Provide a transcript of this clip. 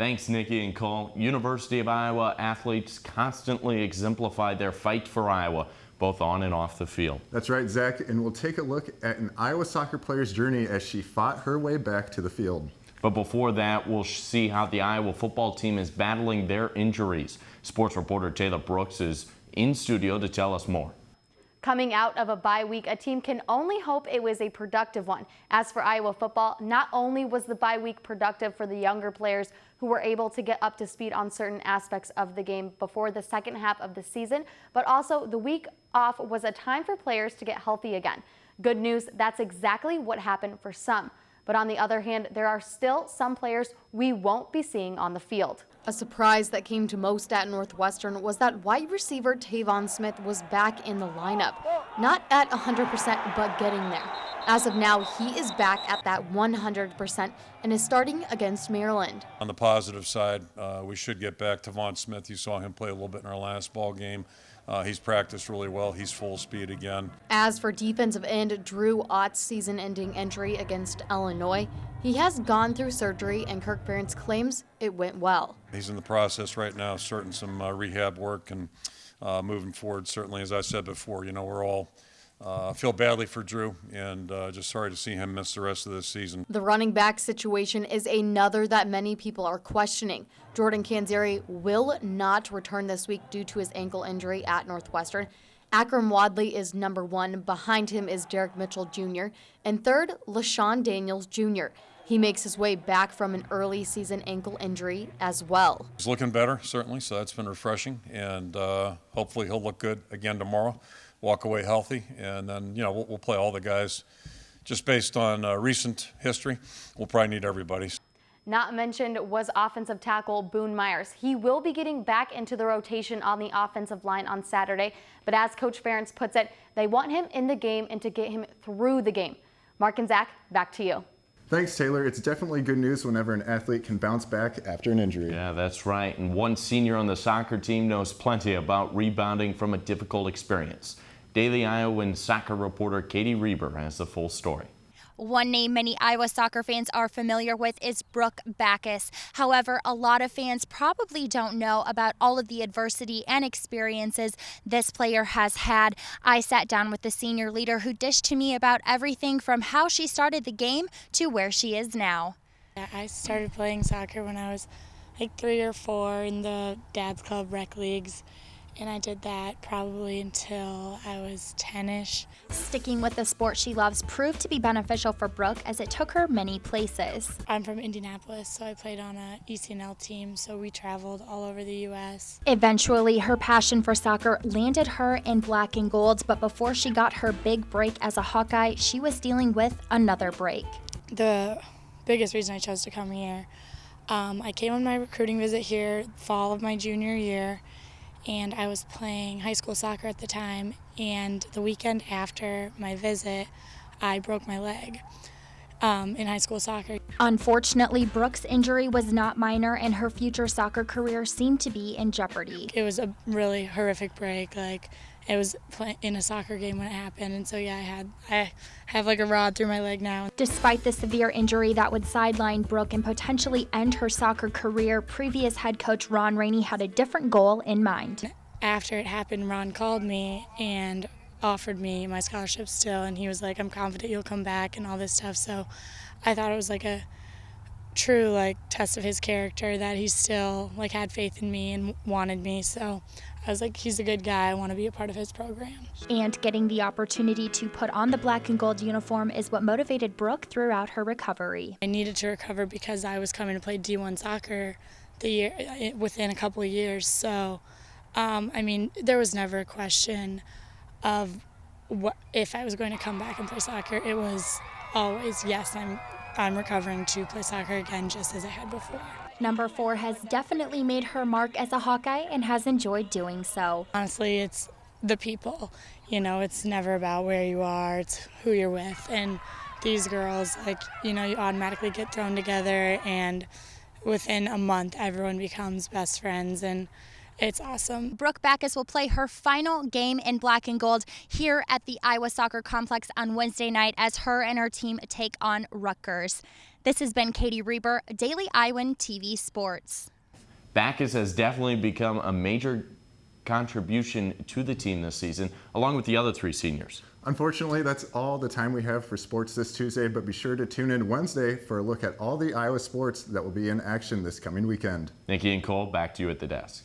Thanks, Nikki and Cole. University of Iowa athletes constantly exemplify their fight for Iowa, both on and off the field. That's right, Zach, and we'll take a look at an Iowa soccer player's journey as she fought her way back to the field. But before that, we'll see how the Iowa football team is battling their injuries. Sports reporter Taylor Brooks is in studio to tell us more. Coming out of a bye week, a team can only hope it was a productive one. As for Iowa football, not only was the bye week productive for the younger players who were able to get up to speed on certain aspects of the game before the second half of the season, but also the week off was a time for players to get healthy again. Good news, that's exactly what happened for some. But on the other hand, there are still some players we won't be seeing on the field. A surprise that came to most at Northwestern was that wide receiver Tavon Smith was back in the lineup. Not at 100%, but getting there. As of now, he is back at that 100% and is starting against Maryland. On the positive side, we should get back to Tavon Smith. You saw him play a little bit in our last ball game. He's practiced really well. He's full speed again. As for defensive end Drew Ott's season-ending injury against Illinois, he has gone through surgery, and Kirk Ferentz claims it went well. He's in the process right now, starting some rehab work and moving forward. Certainly, as I said before, we're all feel badly for Drew, and just sorry to see him miss the rest of this season. The running back situation is another that many people are questioning. Jordan Canzeri will not return this week due to his ankle injury at Northwestern. Akram Wadley is number 1. Behind him is Derek Mitchell Jr. And third, LaShawn Daniels Jr. He makes his way back from an early season ankle injury as well. He's looking better, certainly, so that's been refreshing, and hopefully he'll look good again tomorrow, walk away healthy, and then, we'll play all the guys. Just based on recent history, we'll probably need everybody. Not mentioned was offensive tackle Boone Myers. He will be getting back into the rotation on the offensive line on Saturday, but as Coach Ferentz puts it, they want him in the game and to get him through the game. Mark and Zach, back to you. Thanks, Taylor. It's definitely good news whenever an athlete can bounce back after an injury. Yeah, that's right. And one senior on the soccer team knows plenty about rebounding from a difficult experience. Daily Iowan soccer reporter Katie Reber has the full story. One name many Iowa soccer fans are familiar with is Brooke Backus. However, a lot of fans probably don't know about all of the adversity and experiences this player has had. I sat down with the senior leader who dished to me about everything from how she started the game to where she is now. I started playing soccer when I was like 3 or 4 in the dad's club rec leagues. And I did that probably until I was 10-ish. Sticking with the sport she loves proved to be beneficial for Brooke as it took her many places. I'm from Indianapolis, so I played on a ECNL team, so we traveled all over the U.S. Eventually, her passion for soccer landed her in black and gold, but before she got her big break as a Hawkeye, she was dealing with another break. The biggest reason I chose to come here, I came on my recruiting visit here fall of my junior year, and I was playing high school soccer at the time, and the weekend after my visit, I broke my leg in high school soccer. Unfortunately, Brooke's injury was not minor, and her future soccer career seemed to be in jeopardy. It was a really horrific break. It was in a soccer game when it happened, and so yeah, I have like a rod through my leg now. Despite the severe injury that would sideline Brooke and potentially end her soccer career, previous head coach Ron Rainey had a different goal in mind. After it happened, Ron called me and offered me my scholarship still, and he was like, "I'm confident you'll come back," and all this stuff. So I thought it was like a true test of his character that he still had faith in me and wanted me. So I was like, he's a good guy. I want to be a part of his program. And getting the opportunity to put on the black and gold uniform is what motivated Brooke throughout her recovery. I needed to recover because I was coming to play D1 soccer within a couple of years. So, there was never a question of if I was going to come back and play soccer. It was always, yes, I'm recovering to play soccer again just as I had before. Number 4 has definitely made her mark as a Hawkeye and has enjoyed doing so. Honestly, it's the people. It's never about where you are, it's who you're with. And these girls, you automatically get thrown together, and within a month, everyone becomes best friends, and it's awesome. Brooke Backus will play her final game in black and gold here at the Iowa Soccer Complex on Wednesday night as her and her team take on Rutgers. This has been Katie Reber, Daily Iowan TV Sports. Backus has definitely become a major contribution to the team this season, along with the other 3 seniors. Unfortunately, that's all the time we have for sports this Tuesday, but be sure to tune in Wednesday for a look at all the Iowa sports that will be in action this coming weekend. Nikki and Cole, back to you at the desk.